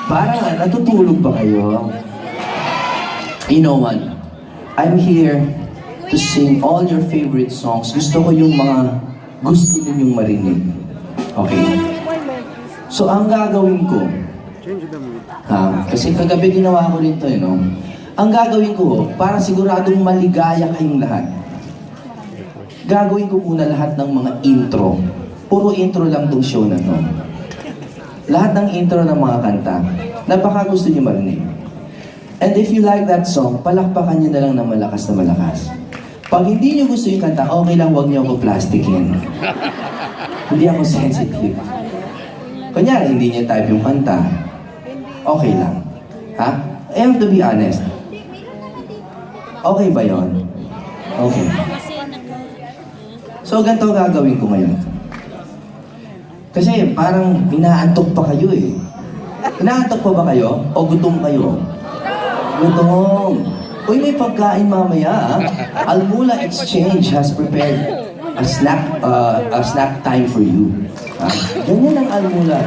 Parang natutulog ba kayo? You know what? I'm here to sing all your favorite songs. Gusto ko yung mga gusto ninyong marinig. Okay? So, ang gagawin ko, kasi kagabi ginawa ko rin to, ang gagawin ko, para siguradong maligaya kayong lahat, gagawin ko muna lahat ng mga intro. Puro intro lang tong show na to. Lahat ng intro ng mga kanta na baka gusto niyo marinig. And if you like that song, palakpakan niyo na lang ng malakas na malakas. Pag hindi niyo gusto yung kanta, okay lang, huwag niyo ako plastikin. Hindi ako sensitive. Kunyari, hindi niyo type yung kanta, okay lang. Ha? I have to be honest. Okay ba yon? Okay. So, ganito gagawin ko ngayon. Kasi parang inaantok pa kayo eh. Inaantok pa ba kayo? O gutom kayo? Gutom. Uy, may pagkain mamaya. Almula Exchange has prepared a snack time for you. Ganyan ang Almula.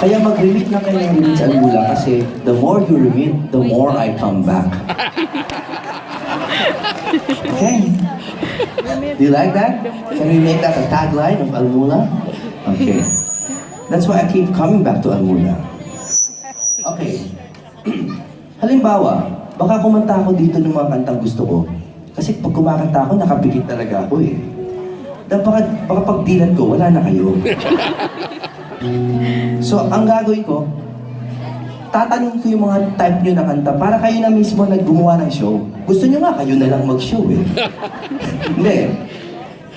Kaya mag-remit na kayo ng remit sa Almula kasi the more you remit, the more I come back. Okay? Do you like that? Can we make that a tagline of Almula? Okay. That's why I keep coming back to Almula. Okay. Halimbawa, baka kumanta ako dito ng mga kantang gusto ko. Kasi pag kumakanta ako, nakapikit talaga ako eh. Baka pag dilat ko, wala na kayo. So, ang gagawin ko, tatanong ko yung mga type nyo na kanta para kayo na mismo naggumawa ng show. Gusto nyo nga, kayo na lang mag-show eh. Hindi.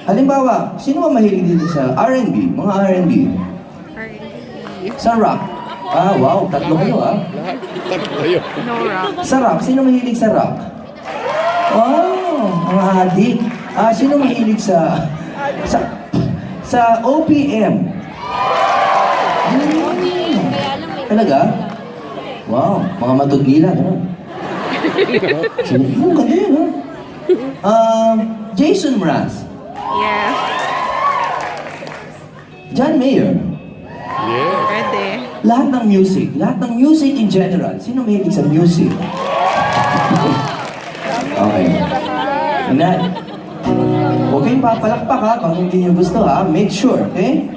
Halimbawa, sino ba mahilig dito sa R&B? Mga R&B? Sa rock? Ah, wow, tatlo kayo ah. No rock. Sa rock, sino mahilig sa rock? Wow, mga adik. Sino mahilig sa OPM? Talaga? Wow, mga matugila, gano'n. Sino? Ganda yun, ha? Jason Mraz. Yes. John Mayer. Yeah. Pwede. Lahat ng music in general. Sino mahilig sa music? Okay. Na, huwag kayong papalakpak ha, pag hindi nyo gusto ha, make sure, okay?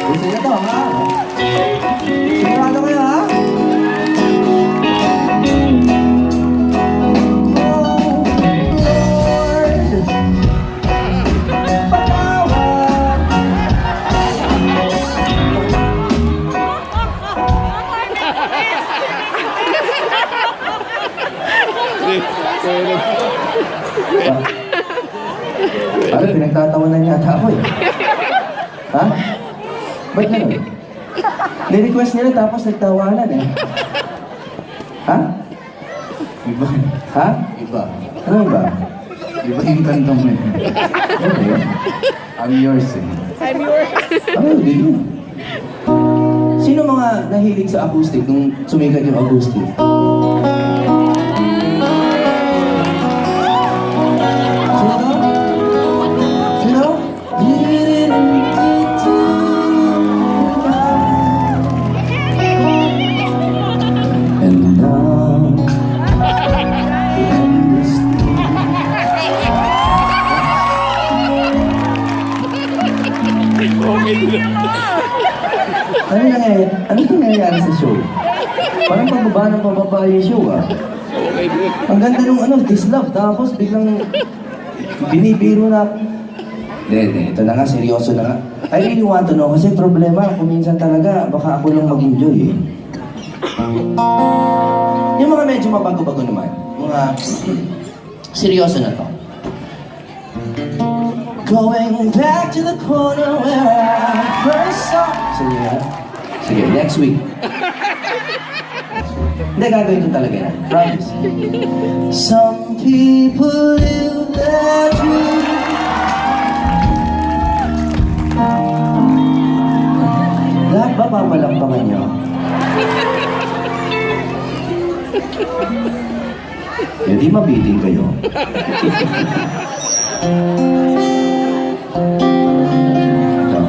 Gusto nyo to ha? Sigurado kayo ha? Parang pinagtatawanan yata ako eh. Ha? Ba't gano'n? Ni-request nila tapos nagtawanan eh. Ha? Iba. Ha? Iba. Ano ba? Iba yung kantong na yun. Ano ba yun? I'm yours eh. I'm yours. Ano hindi yun? Sino mga nahilig sa acoustic nung sumikat yung acoustic? Sino to? Sino? And now Ano nangyayari sa show? Parang pababa ng pababa yung show ah. Ang ganda nung This Love, tapos biglang binibiro na. Ito na nga, seryoso na nga. I really want to know, kasi problema, kung minsan talaga, baka ako lang mag-enjoy eh. Yung mga medyo mabago-bago naman, mga seryoso na to. Going back to the corner where I first saw. Sige nga. Sige, next week. Hindi, gagawin ko talaga yan. Promise. Some people live their dream. Lahat ba papalakpakan niyo? Hindi mabitin kayo. Ito.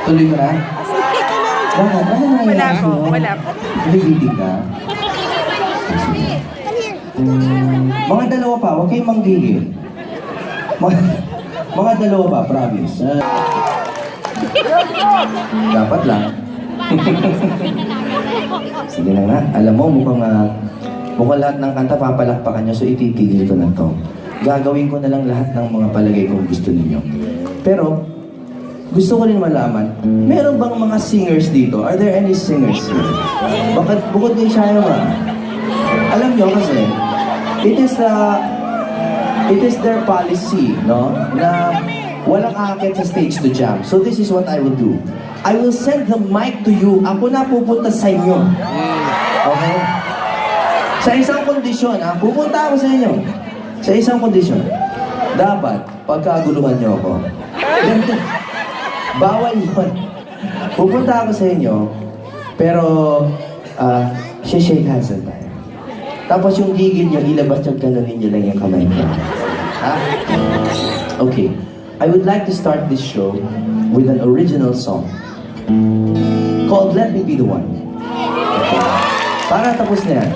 Tuloy ko na? Bakit? Ano na Wala po, wala po. Nahihitig ka? Mga dalawa pa, huwag kayong manggigil. Mga dalawa pa, promise. Dapat lang. Sige na nga. Alam mo, mukhang lahat ng kanta papalakpakan nyo, so ititigil ko na to. Gagawin ko na lang lahat ng mga palagay kung gusto ninyo. Pero, gusto ko rin malaman, meron bang mga singers dito? Are there any singers here? Bakit bukod kay Shayama? Alam nyo kasi, it is their policy, no? Na walang aakyat sa stage to jam. So this is what I will do. I will send the mic to you. Ako na pupunta sa inyo. Okay? Sa isang kondisyon, ha? Pupunta ako sa inyo. Sa isang kondisyon. Dapat, pagkaguluhan niyo ako. Bawal yun. Pupunta ako sa inyo, pero, shake hands na tayo. Tapos yung gigil nyo, ilabas yung ganunin nyo lang yung kamay ko. Ha? Okay. I would like to start this show with an original song called Let Me Be The One. Para tapos na yan.